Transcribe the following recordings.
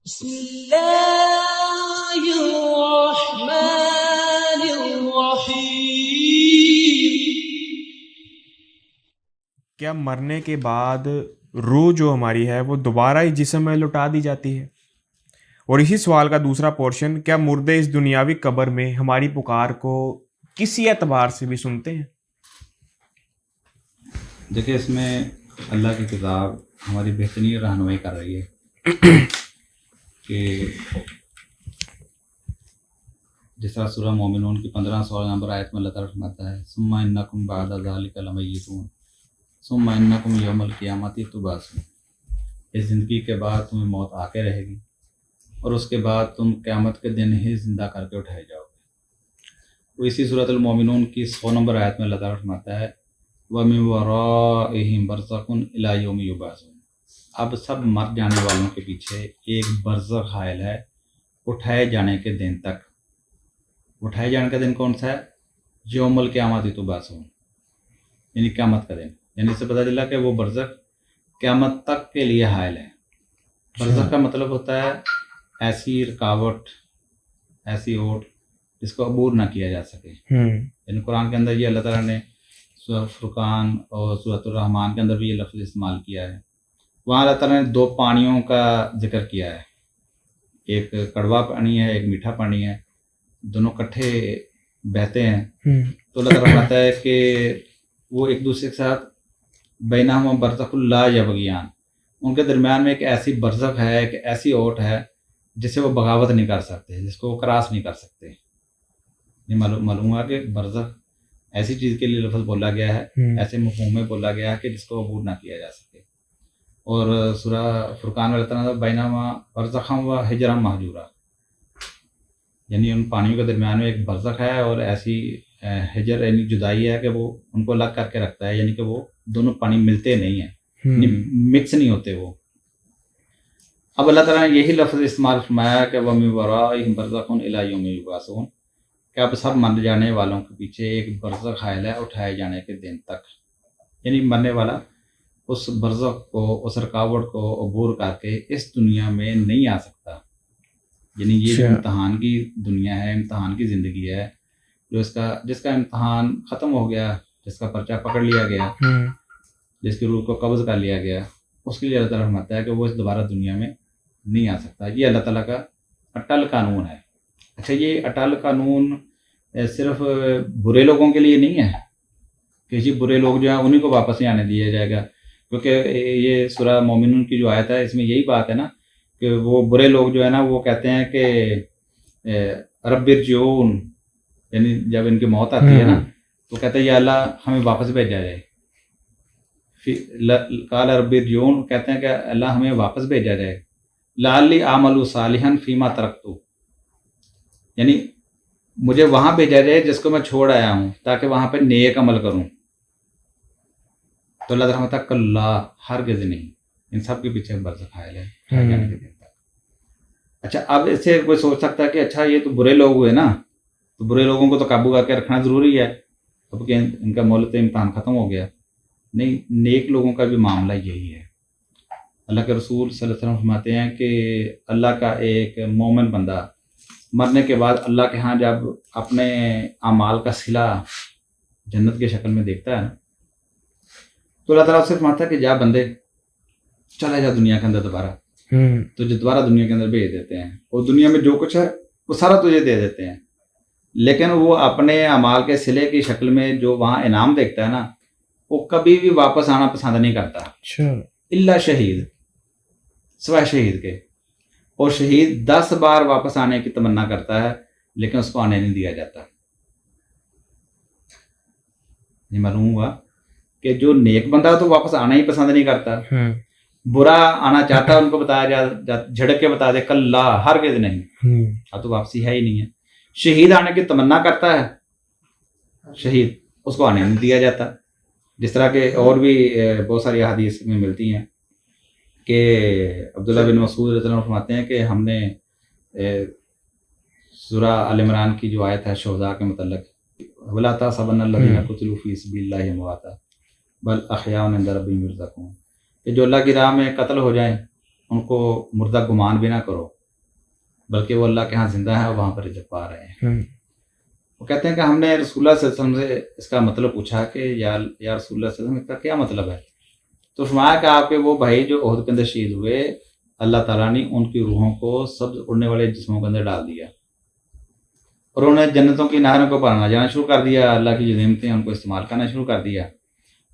بسم اللہ الرحمن الرحیم۔ کیا مرنے کے بعد روح جو ہماری ہے وہ دوبارہ اس جسم میں لوٹا دی جاتی ہے؟ اور اسی سوال کا دوسرا پورشن، کیا مردے اس دنیاوی قبر میں ہماری پکار کو کسی اعتبار سے بھی سنتے ہیں؟ دیکھیں، اس میں اللہ کی کتاب ہماری بہترین رہنمائی کر رہی ہے کہ جس طرح سورہ مومنون کی 15-16 نمبر آیت میں اللہ تعالیٰ فرماتا ہے ثم انکم بعد ذلک لمیتون ثم انکم یوم القیامت تبعثون، اس زندگی کے بعد تمہیں موت آ کے رہے گی اور اس کے بعد تم قیامت کے دن ہی زندہ کر کے اٹھائے جاؤ گے۔ وہ اسی سورۃ المومنون کی 100 نمبر آیت میں اللہ تعالیٰ فرماتا ہے وَمِن وَرَائِهِمْ بَرْزَخٌ إِلَىٰ يَوْمِ يُبْعَثُونَ، اب سب مر جانے والوں کے پیچھے ایک برزخ حائل ہے اٹھائے جانے کے دن تک۔ اٹھائے جانے کا دن کون سا ہے؟ یوم القیامت تبعثون، یعنی قیامت کا دن۔ یعنی اس سے پتہ چلا کہ وہ برزخ قیامت تک کے لیے حائل ہے۔ برزخ کا مطلب ہوتا ہے ایسی رکاوٹ، ایسی اوٹ جس کو عبور نہ کیا جا سکے۔ یعنی قرآن کے اندر یہ اللہ تعالیٰ نے سورہ فرقان اور سورۃ الرحمن کے اندر بھی یہ لفظ استعمال کیا ہے۔ وہاں اللہ تعالیٰ نے 2 پانیوں کا ذکر کیا ہے، ایک کڑوا پانی ہے، ایک میٹھا پانی ہے، دونوں کٹھے بہتے ہیں۔ تو اللہ تعالیٰ کہتا ہے کہ وہ ایک دوسرے کے ساتھ بینہما برزخ لا یبغیان، ان کے درمیان میں ایک ایسی برزخ ہے، ایک ایسی اوٹ ہے جسے وہ بغاوت نہیں کر سکتے، جس کو وہ کراس نہیں کر سکتے۔ یہ معلوم ہوا کہ برزخ ایسی چیز کے لیے لفظ بولا گیا ہے، ایسے مفہوم میں بولا گیا ہے کہ جس کو عبور نہ کیا جا سکے۔ اور سورہ فرقان میں اللہ تعالیٰ بینہما برزخا و حجرا مہجورا، یعنی ان پانیوں کے درمیان میں ایک برزخ ہے اور ایسی حجر یعنی جدائی ہے کہ وہ ان کو الگ کر کے رکھتا ہے، یعنی کہ وہ دونوں پانی ملتے نہیں ہیں، مکس نہیں ہوتے وہ۔ اب اللہ تعالیٰ نے یہی لفظ استعمال فرمایا کہ وَمِن وَرَائِهِمْ بَرْزَخٌ إِلَىٰ يَوْمِ يُبْعَثُونَ، کہ اب سب مر جانے والوں کے پیچھے ایک برزخ حائل ہے اٹھائے جانے کے دن تک۔ یعنی مرنے والا اس برزخ کو، اس رکاوٹ کو عبور کر کے اس دنیا میں نہیں آ سکتا۔ یعنی یہ جو امتحان کی دنیا ہے، امتحان کی زندگی ہے، جو جس کا امتحان ختم ہو گیا، جس کا پرچہ پکڑ لیا گیا، جس کی روح کو قبض کر لیا گیا، اس کے لیے اللہ تعالیٰ فرماتا ہے کہ وہ اس دوبارہ دنیا میں نہیں آ سکتا۔ یہ اللہ تعالیٰ کا اٹل قانون ہے۔ اچھا، یہ اٹل قانون صرف برے لوگوں کے لیے نہیں ہے کہ جی برے لوگ جو ہیں انہیں کو واپس نہیں آنے دیا جائے گا، کیونکہ یہ سورہ مومنون کی جو آیت ہے اس میں یہی بات ہے نا کہ وہ برے لوگ جو ہے نا وہ کہتے ہیں کہ رب ارجعون، یعنی جب ان کی موت آتی ہے نا تو کہتے ہیں یا اللہ ہمیں واپس بھیجا جائے۔ قال رب ارجعون، کہتے ہیں کہ اللہ ہمیں واپس بھیجا جائے۔ لعلی اعمل صالحا فیما ترکت، یعنی مجھے وہاں بھیجا جائے جس کو میں چھوڑ آیا ہوں تاکہ وہاں پہ نیک عمل کروں۔ تو اللہ تعالیٰ کہتا کلا، ہرگز نہیں، ان سب کے پیچھے برزخ حائل ہے جانے کے دن تک۔ اچھا، اب اس سے کوئی سوچ سکتا ہے کہ اچھا یہ تو برے لوگ ہوئے نا، تو برے لوگوں کو تو قابو کر کے رکھنا ضروری ہے، اب کہ ان کا مہلت امتحان ختم ہو گیا۔ نہیں، نیک لوگوں کا بھی معاملہ یہی ہے۔ اللہ کے رسول صلی اللہ علیہ وسلم فرماتے ہیں کہ اللہ کا ایک مومن بندہ مرنے کے بعد اللہ کے ہاں جب اپنے اعمال کا صلہ جنت کے شکل میں دیکھتا ہے نا تو اللہ تعالیٰ سے فرماتا ہے کہ جا بندے چلا جا دنیا کے اندر دوبارہ، تو جو دوبارہ دنیا کے اندر بھیج دیتے ہیں اور دنیا میں جو کچھ ہے وہ سارا تجھے دے دیتے ہیں، لیکن وہ اپنے اعمال کے صلے کی شکل میں جو وہاں انعام دیکھتا ہے نا وہ کبھی بھی واپس آنا پسند نہیں کرتا، الا شہید، سوائے شہید کے۔ اور شہید 10 بار واپس آنے کی تمنا کرتا ہے لیکن اس کو آنے نہیں دیا جاتا۔ یہ معلوم ہوا کہ جو نیک بندہ تو واپس آنا ہی پسند نہیں کرتا، برا آنا چاہتا ہے ان کو بتایا جھڑک کے بتا دے کلا، ہرگز نہیں، اب تو واپسی ہے ہی نہیں ہے۔ شہید آنے کی تمنا کرتا ہے شہید، اس کو آنے نہیں دیا جاتا۔ جس طرح کہ اور بھی بہت ساری احادیث میں ملتی ہیں کہ عبداللہ بن مسعود رضی اللہ عنہ فرماتے ہیں کہ ہم نے سورہ آل عمران کی جو آیت ہے شہداء کے متعلق، وَلَا تَحْسَبَنَّ الَّذِينَ قُتِلُوا فِي سَبِيلِ اللَّهِ أَمْوَاتًا بَلْ أَحْيَاءٌ عِندَ رَبِّهِمْ يُرْزَقُونَ، کہ جو اللہ کی راہ میں قتل ہو جائیں ان کو مردہ گمان بھی نہ کرو، بلکہ وہ اللہ کے ہاں زندہ ہے اور وہاں پر رزق پا رہے ہیں۔ وہ کہتے ہیں کہ ہم نے رسول اللہ صلی اللہ علیہ وسلم سے اس کا مطلب پوچھا کہ یا رسول اللہ صلی اللہ علیہ وسلم اس کا کیا مطلب ہے؟ تو فرمایا کہ آپ کے وہ بھائی جو احد کے اندر شہید ہوئے، اللہ تعالیٰ نے ان کی روحوں کو سبز اڑنے والے جسموں کے اندر ڈال دیا اور انہیں جنتوں کی نہروں کو پانا جانا شروع کر دیا، اللہ کی جو نعمتیں ان کو استعمال کرنا شروع کر دیا،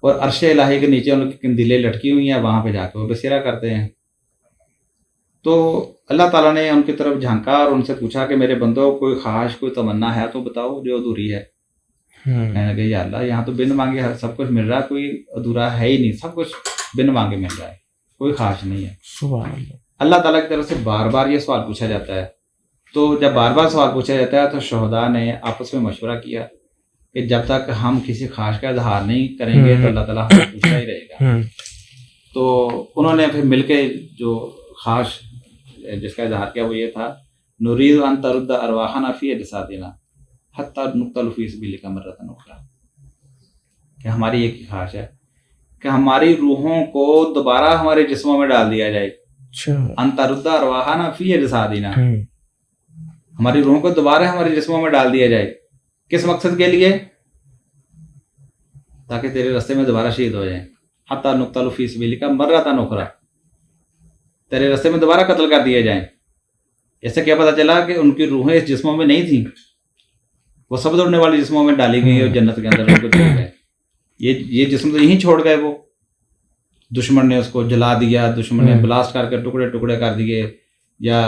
اور عرش الہی کے نیچے ان کی قندیلیں لٹکی ہوئی ہیں، وہاں پہ جا کے وہ بسیرا کرتے ہیں۔ تو اللہ تعالیٰ نے ان کی طرف جھانکا اور ان سے پوچھا کہ میرے بندوں کوئی خواہش کوئی تمنا ہے تو بتاؤ جو ادھوری ہے۔ میں نے کہا یا اللہ یہاں تو بن مانگے سب کچھ مل رہا ہے، کوئی ادھورا ہے ہی نہیں، سب کچھ بن مانگے مل رہا ہے، کوئی خواہش نہیں ہے۔ سبحان اللہ۔ اللہ تعالیٰ کی طرف سے بار بار یہ سوال پوچھا جاتا ہے، تو جب بار بار سوال پوچھا جاتا ہے تو شہداء نے آپس میں مشورہ کیا کہ جب تک ہم کسی خواہش کا اظہار نہیں کریں گے تو اللہ تعالیٰ ہمیں پوچھتا ہی رہے گا۔ تو انہوں نے پھر مل کے جو خواہش جس کا اظہار کیا وہ یہ تھا، نرید ان ترد ارواحنا فی اجسادنا حتی نقتل فی سبیلک مرۃ اخری، کہ ہماری ایک ہی خواہش ہے کہ ہماری روحوں کو دوبارہ ہمارے جسموں میں ڈال دیا جائے۔ ان ترد ارواحنا فی اجسادنا، ہماری روحوں کو دوبارہ ہمارے جسموں میں ڈال دیا جائے۔ کس مقصد کے لیے؟ تاکہ تیرے راستے میں دوبارہ شہید ہو جائیں۔ حتی نقتل فی سبیلک مرۃ اخری، تیرے راستے میں دوبارہ قتل کر دیے جائیں۔ ایسے کیا پتہ چلا کہ ان کی روحیں اس جسموں میں نہیں تھیں، وہ سب دوڑنے والی جسموں میں ڈالی گئی اور جنت کے اندر ان کو چلے گئے۔ یہ جسم تو یہیں چھوڑ گئے، وہ دشمن نے اس کو جلا دیا، دشمن نے بلاسٹ کر کے ٹکڑے ٹکڑے کر دیے، یا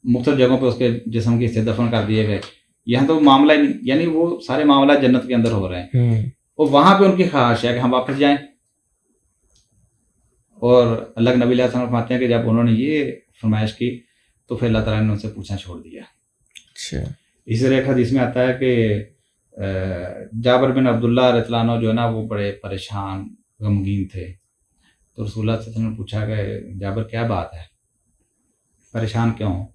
مختلف جگہوں پہ اس کے جسم کے حصے دفن کر دیے گئے۔ یہاں تو معاملہ ہی نہیں، یعنی وہ سارے معاملات جنت کے اندر ہو رہے ہیں، اور وہاں پہ ان کی خواہش ہے کہ ہم واپس جائیں۔ اور اللہ کے نبی علیہ السلام فرماتے ہیں کہ جب انہوں نے یہ فرمائش کی تو پھر اللہ تعالیٰ نے ان سے پوچھنا چھوڑ دیا۔ اسی طرح ایک حدیث میں آتا ہے کہ جابر بن عبداللہ رضی اللہ عنہ جو ہے نا وہ بڑے پریشان غمگین تھے، تو رسول اللہ صلی اللہ علیہ وسلم نے پوچھا کہ جابر کیا بات ہے، پریشان کیوں ہو؟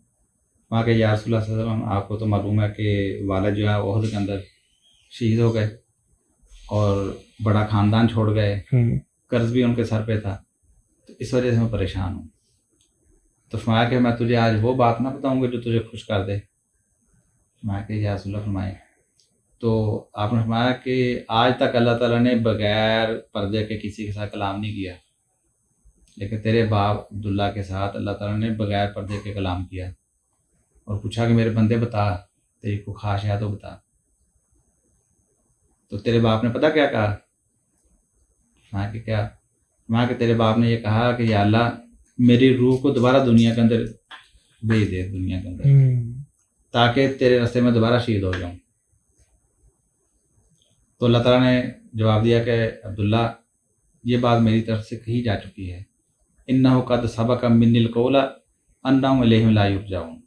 وہاں کہ یا رسول اللہ صلی اللہ علیہ وسلم آپ کو تو معلوم ہے کہ والد جو ہے احد کے اندر شہید ہو گئے اور بڑا خاندان چھوڑ گئے، قرض بھی ان کے سر پہ تھا، تو اس وجہ سے میں پریشان ہوں۔ تو فرمایا کہ میں تجھے آج وہ بات نہ بتاؤں گا جو تجھے خوش کر دے۔ فرمایا کہ یا رسول اللہ فرمائے، تو آپ نے فرمایا کہ آج تک اللہ تعالیٰ نے بغیر پردے کے کسی کے ساتھ کلام نہیں کیا، لیکن تیرے باپ عبداللہ کے ساتھ اللہ تعالیٰ نے بغیر پردے کے کلام کیا، اور پوچھا کہ میرے بندے بتا تیری کو خواہش ہے تو بتا۔ تو تیرے باپ نے پتہ کیا کہا؟ فرمایا کہ کیا؟ فرمایا کہ تیرے باپ نے یہ کہا کہ یا اللہ میری روح کو دوبارہ دنیا کے اندر بھیج دے، دنیا کے اندر، تاکہ تیرے راستے میں دوبارہ شہید ہو جاؤں۔ تو اللہ تعالیٰ نے جواب دیا کہ عبداللہ یہ بات میری طرف سے کہی جا چکی ہے، انہ قد سبق منی القول انہم الیہم لا یرجعون،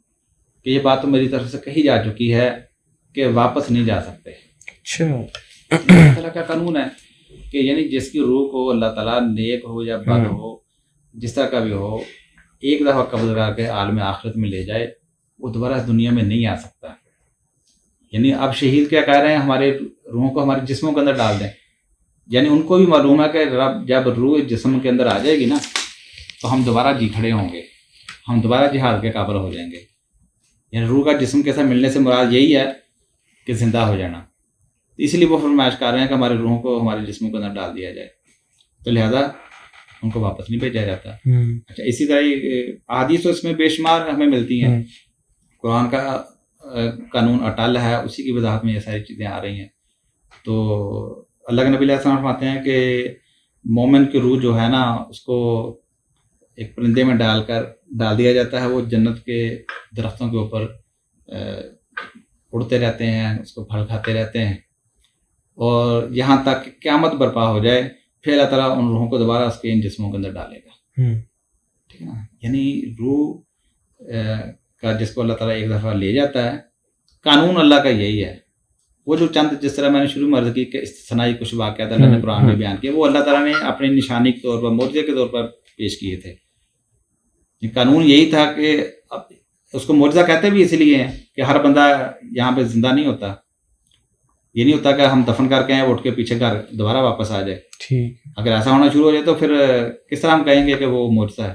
کہ یہ بات تو میری طرف سے کہی جا چکی ہے کہ واپس نہیں جا سکتے۔ اچھا، اللہ تعالیٰ کا قانون ہے کہ یعنی جس کی روح کو اللہ تعالیٰ نیک ہو یا بد ہو، جس طرح کا بھی ہو، ایک دفعہ قبض کر کے عالم آخرت میں لے جائے، وہ دوبارہ اس دنیا میں نہیں آ سکتا۔ یعنی اب شہید کیا کہہ رہے ہیں، ہمارے روحوں کو ہمارے جسموں کے اندر ڈال دیں، یعنی ان کو بھی معلوم ہے کہ رب جب روح جسم کے اندر آ جائے گی نا تو ہم دوبارہ جی کھڑے ہوں گے، ہم دوبارہ جہاد کے قابل ہو جائیں گے۔ یعنی روح کا جسم کے ساتھ ملنے سے مراد یہی ہے کہ زندہ ہو جانا، اس لیے وہ فرمائش کر رہے ہیں کہ ہمارے روحوں کو ہمارے جسموں کے اندر ڈال دیا جائے، تو لہذا ان کو واپس نہیں بھیجا جاتا۔ اچھا، اسی طرح احادیث تو اس میں بے شمار ہمیں ملتی ہیں، قرآن کا قانون اٹل ہے، اسی کی وضاحت میں یہ ساری چیزیں آ رہی ہیں۔ تو اللہ کے نبی علیہ السلام فرماتے ہیں کہ مومن کی روح جو ہے نا اس کو ایک پرندے میں ڈال دیا جاتا ہے، وہ جنت کے درختوں کے اوپر اڑتے رہتے ہیں، اس کو پھل کھاتے رہتے ہیں، اور یہاں تک کہ قیامت برپا ہو جائے، پھر اللہ تعالیٰ ان روحوں کو دوبارہ اس کے ان جسموں کے اندر ڈالے گا۔ ٹھیک ہے نا، یعنی روح کا جس کو اللہ تعالیٰ ایک دفعہ لے جاتا ہے، قانون اللہ کا یہی ہے۔ وہ جو چند جس طرح میں نے شروع میں عرض کی کہ استثنائی کچھ واقعات اللہ نے قرآن میں بیان کیے، وہ اللہ تعالیٰ نے اپنی نشانی کے طور پر، معجزے کے طور پر پیش کیے تھے۔ قانون یہی تھا کہ اس کو معجزہ کہتے بھی اس لیے ہیں کہ ہر بندہ یہاں پہ زندہ نہیں ہوتا، یہ نہیں ہوتا کہ ہم دفن کر کے ہیں اٹھ کے پیچھے گھر دوبارہ واپس آ جائے۔ ٹھیک، اگر ایسا ہونا شروع ہو جائے تو پھر کس طرح ہم کہیں گے کہ وہ معجزہ ہے؟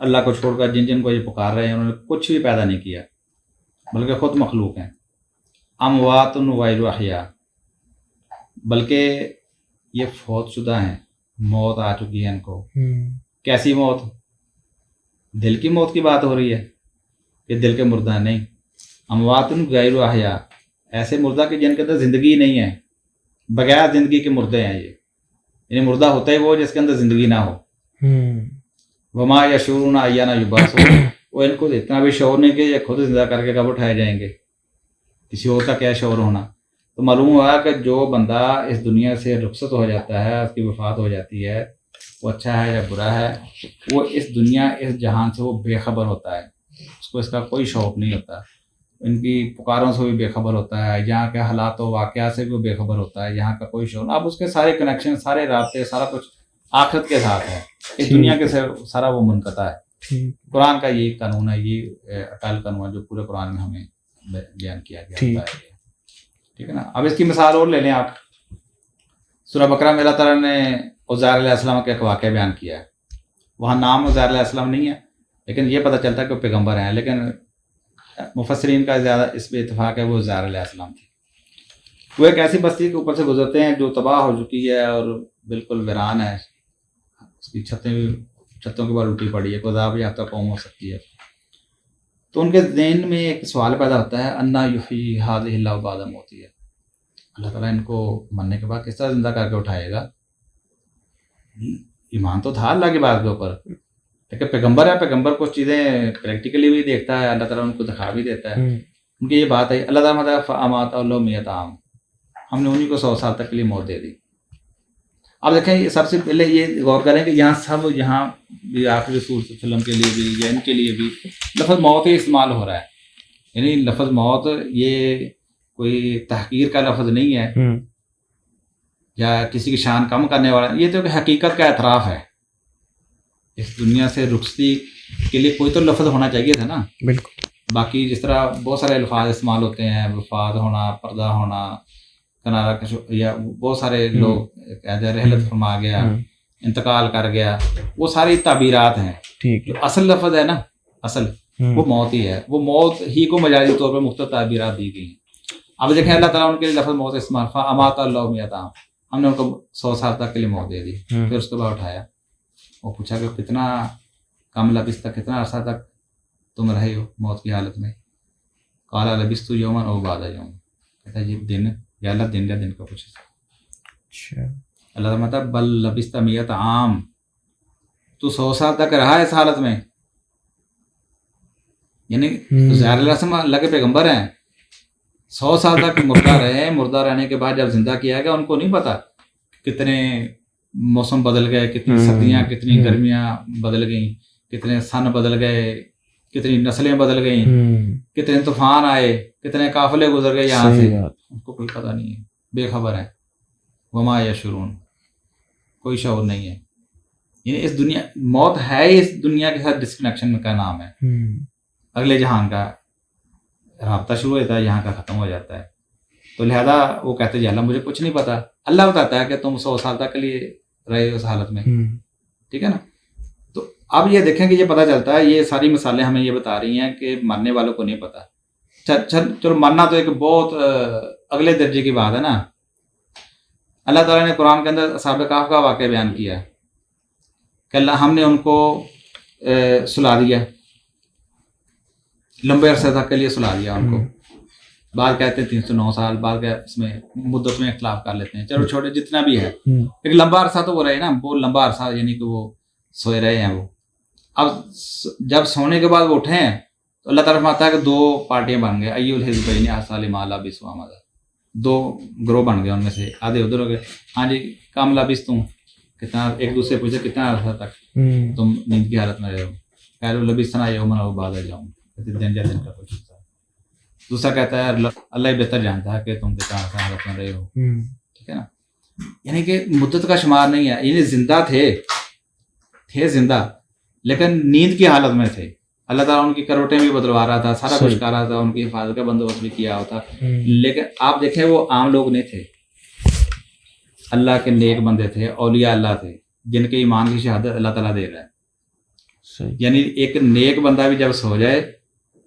اللہ کو چھوڑ کر جن جن کو یہ پکار رہے ہیں انہوں نے کچھ بھی پیدا نہیں کیا بلکہ خود مخلوق ہیں. اموات غیر احیاء، بلکہ یہ فوت شدہ ہیں، موت آ چکی ہے ان کو. کیسی موت؟ دل کی موت کی بات ہو رہی ہے کہ دل کے مردہ نہیں. اموات غیر احیاء، ایسے مردہ کہ جن کے اندر زندگی نہیں ہے، بغیر زندگی کے مردے ہیں یہ. یعنی مردہ ہوتا ہے وہ جس کے اندر زندگی نہ ہو. وما یشعرون ایان یبعثون، وہ ان کو اتنا بھی شعور نہیں کہ یہ خود زندہ کر کے کب اٹھائے جائیں گے، کسی اور کا کیا شعور ہونا. تو معلوم ہوا کہ جو بندہ اس دنیا سے رخصت ہو جاتا ہے، اس کی وفات ہو جاتی ہے، وہ اچھا ہے یا برا ہے، وہ اس دنیا اس جہان سے وہ بے خبر ہوتا ہے. اس کو اس کا کوئی شوق نہیں ہوتا. ان کی پکاروں سے بھی بے خبر ہوتا ہے، یہاں کے حالات و واقعات سے بھی وہ بے خبر ہوتا ہے. یہاں کا کوئی شعور، اب اس کے سارے کنیکشن، سارے رابطے، سارا کچھ آخرت کے ساتھ ہے. اس دنیا کے سے سارا وہ منقطع ہے. قرآن کا یہ قانون ہے، یہ اٹل قانون ہے جو پورے قرآن میں ہمیں بیان کیا گیا ہے. ٹھیک ہے نا. اب اس کی مثال اور لے لیں آپ. سورہ بقرہ میں اللہ تعالیٰ نے عزیر علیہ السلام کا ایک واقعہ بیان کیا ہے. وہاں نام عزیر علیہ السلام نہیں ہے، لیکن یہ پتہ چلتا ہے کہ وہ پیغمبر ہیں. لیکن مفسرین کا زیادہ اس پہ اتفاق ہے وہ عزیر علیہ السلام تھے. وہ ایک ایسی بستی کے اوپر سے گزرتے ہیں جو تباہ ہو چکی ہے اور بالکل ویران ہے. اس کی چھتوں کے بعد الٹی پڑی ہے، کوئی عذاب یافتہ قوم ہو سکتی ہے. تو ان کے ذہن میں ایک سوال پیدا ہوتا ہے، انا یحیی ہذہ اللہ بعد موتہ، اللہ تعالیٰ ان کو مرنے کے بعد کس طرح زندہ کر کے اٹھائے گا. ایمان تو تھا اللہ کی بات کے اوپر، لیکن پیغمبر ہے، پیغمبر کچھ چیزیں پریکٹیکلی بھی دیکھتا ہے، اللہ تعالیٰ ان کو دکھا بھی دیتا ہے. ان کی یہ بات ہے، اللہ تعالیٰ فامات اللہ میت عام، ہم نے انہیں کو 100 سال تک کے لیے موت دے دی. اب دیکھیں سب سے پہلے یہ غور کریں کہ یہاں بھی آخری رسول صلی اللہ علیہ وسلم کے لیے بھی یا ان کے لیے بھی لفظ موت ہی استعمال ہو رہا ہے. یعنی لفظ موت یہ کوئی تحقیر کا لفظ نہیں ہے یا کسی کی شان کم کرنے والا، یہ تو کہ حقیقت کا اعتراف ہے. اس دنیا سے رخصتی کے لیے کوئی تو لفظ ہونا چاہیے تھا نا. بالکل. باقی جس طرح بہت سارے الفاظ استعمال ہوتے ہیں، وفات ہونا، پردہ ہونا، کنارہ کش، یا بہت سارے لوگ رحلت فرما گیا، انتقال کر گیا، وہ ساری تعبیرات ہیں. جو اصل لفظ ہے نا، اصل وہ موت ہی ہے. وہ موت ہی کو مجازی طور پر مختلف تعبیرات دی گئی ہیں. اب دیکھیں اللہ تعالیٰ ان کے لیے لفظ موت استعمال، فامات اللہ میت عام، ہم نے ان کو 100 سال تک کے لیے موت دے دی. پھر اس کے بعد اٹھایا. وہ پوچھا کہ کتنا کم لبثت، کتنا عرصہ تک تم رہے ہو موت کی حالت میں. قال لبثت یوما او بعض یوم، کہتا ہے یہ دن یا اللہ دن یا دن کا کچھ. اچھا اللہ تعالیٰ مطلب بل لبثت میت عام، تو 100 سال تک رہا ہے اس حالت میں. یعنی عزیر علیہ السلام اللہ کے پیغمبر ہیں، 100 سال تک مردہ رہے. مردہ رہنے کے بعد جب زندہ کیا گیا ان کو نہیں پتا کتنے موسم بدل گئے، کتنی سردیاں، کتنی گرمیاں بدل گئیں، کتنے سن بدل گئے، کتنی نسلیں بدل گئیں، کتنے طوفان آئے، کتنے قافلے گزر گئے یہاں سے. ان کو کوئی پتہ نہیں ہے، بے خبر ہے. وما یشعرون، کوئی شعور نہیں ہے. یعنی اس دنیا موت ہے اس دنیا کے ساتھ ڈسکنیکشن کا نام ہے. اگلے جہان کا رابطہ شروع ہوتا ہے، یہاں کا ختم ہو جاتا ہے. تو لہذا وہ کہتے ہیں اللہ مجھے کچھ نہیں پتا. اللہ بتاتا ہے کہ تم 100 سال تک کے لیے رہے اس حالت میں. ٹھیک ہے نا. تو اب یہ دیکھیں کہ یہ پتہ چلتا ہے، یہ ساری مثالیں ہمیں یہ بتا رہی ہیں کہ مرنے والوں کو نہیں پتا. چلو مرنا تو ایک بہت اگلے درجے کی بات ہے نا. اللہ تعالیٰ نے قرآن کے اندر اصحاب کہف کا واقعہ بیان کیا کہ اللہ ہم نے ان کو سلا دیا، لمبے عرصے تک کے لیے سلا دیا ان کو. بعض کہتے ہیں 309 سال، بعض کہ اس میں مدت میں اختلاف کر لیتے ہیں. چلو چھوٹے جتنا بھی ہے، ایک لمبا عرصہ تو وہ رہے نا، وہ لمبا عرصہ یعنی کہ وہ سوئے رہے ہیں. وہ اب جب سونے کے بعد وہ اٹھے ہیں تو اللہ تعالیٰ فرماتا ہے کہ 2 پارٹیاں بن گئے، ای الحزبین احصیٰ لما لبثوا امدا، 2 گروہ بن گئے. ان میں سے آدھے ادھر ہو گئے، ہاں جی کم لبثتم، کتنا، ایک دوسرے پوچھے کتنا عرصہ تک تم نیند کی حالت میں رہے ہو. قالوا لبثنا یوما او بعض یوم، دن یا دن کا کچھ. دوسرا کہتا ہے اللہ ہی بہتر جانتا ہے کہ تم کتنا عرصہ حالت میں رہے ہو. ٹھیک ہے نا. یعنی کہ مدت کا شمار نہیں ہے. یعنی زندہ تھے زندہ، لیکن نیند کی حالت میں تھے. اللہ تعالیٰ ان کی کروٹیں بھی بدلوا رہا تھا، سارا کچھ کر رہا تھا، ان کی حفاظت کا بندوبست بھی کیا ہوتا. لیکن آپ دیکھیں وہ عام لوگ نہیں تھے، اللہ کے نیک بندے تھے، اولیاء اللہ تھے، جن کے ایمان کی شہادت اللہ تعالیٰ دے رہا ہے. صحیح. یعنی ایک نیک بندہ بھی جب سو جائے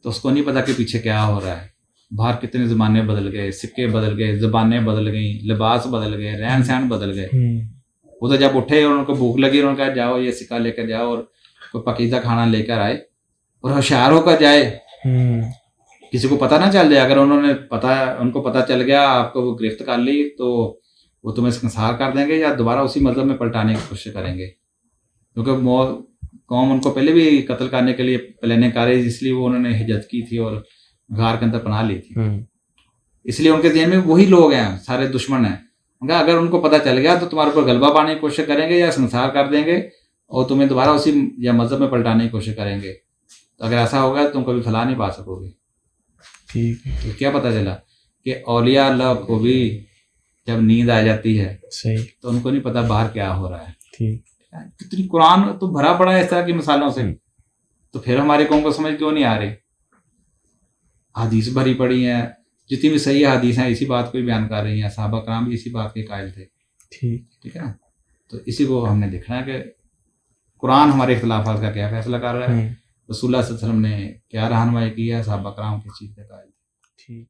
تو اس کو نہیں پتا کہ پیچھے کیا ہو رہا ہے. باہر کتنے زمانے بدل گئے, سکے بدل گئے, زبانیں بدل گئیں, لباس بدل گئے, رہن سہن بدل گئے. وہ تو جب اٹھے اور ان کو بھوک لگی, انہوں نے کہا جاؤ یہ سکہ لے کر جاؤ اور کوئی پکیزہ کھانا لے کر آئے, اور ہوشیار ہو کر جائے, کسی کو پتہ نہ چل جائے. اگر ان کو پتہ چل گیا, آپ کو وہ گرفت کر لی, تو وہ تمہیں سنسار کر دیں گے یا دوبارہ اسی مذہب میں پلٹانے کی کوشش کریں گے. کیونکہ قوم ان کو پہلے بھی قتل کرنے کے لیے پلاننگ کر رہی, اس لیے وہ انہوں نے ہجرت کی تھی اور غار کے اندر پناہ لی تھی. اس لیے ان کے ذہن میں وہی لوگ ہیں, سارے دشمن ہیں. اگر ان کو پتہ چل گیا تو تمہارے اوپر غلبہ پانے کی کوشش کریں گے یا سنسار کر دیں گے اور تمہیں دوبارہ اسی یا مذہب میں پلٹانے کی کوشش کریں گے. تو اگر ایسا ہوگا تو تم کبھی فلاح نہیں پا سکو گے. ٹھیک. تو کیا پتہ چلا کہ اولیاء اللہ کو بھی جب نیند آ جاتی ہے صحیح, تو ان کو نہیں پتا باہر کیا ہو رہا ہے. ٹھیک. کتنی قرآن تو بھرا پڑا ہے اس طرح کی مثالوں سے, تو پھر ہمارے قوم کو سمجھ کیوں نہیں آ رہی؟ حدیث بھری پڑی ہیں, جتنی بھی صحیح حدیث ہیں اسی بات کو بھی بیان کر رہی ہیں. صحابہ کرام بھی اسی بات کے قائل تھے. ٹھیک ہے نا. تو اسی کو ہم نے دیکھنا ہے کہ قرآن ہمارے اختلافات کا کیا فیصلہ کر رہا ہے, رسول اللہ صلی اللہ علیہ وسلم نے کیا رہنمائی کی ہے, صحابہ کرام کس چیز کے قائل تھے. ٹھیک.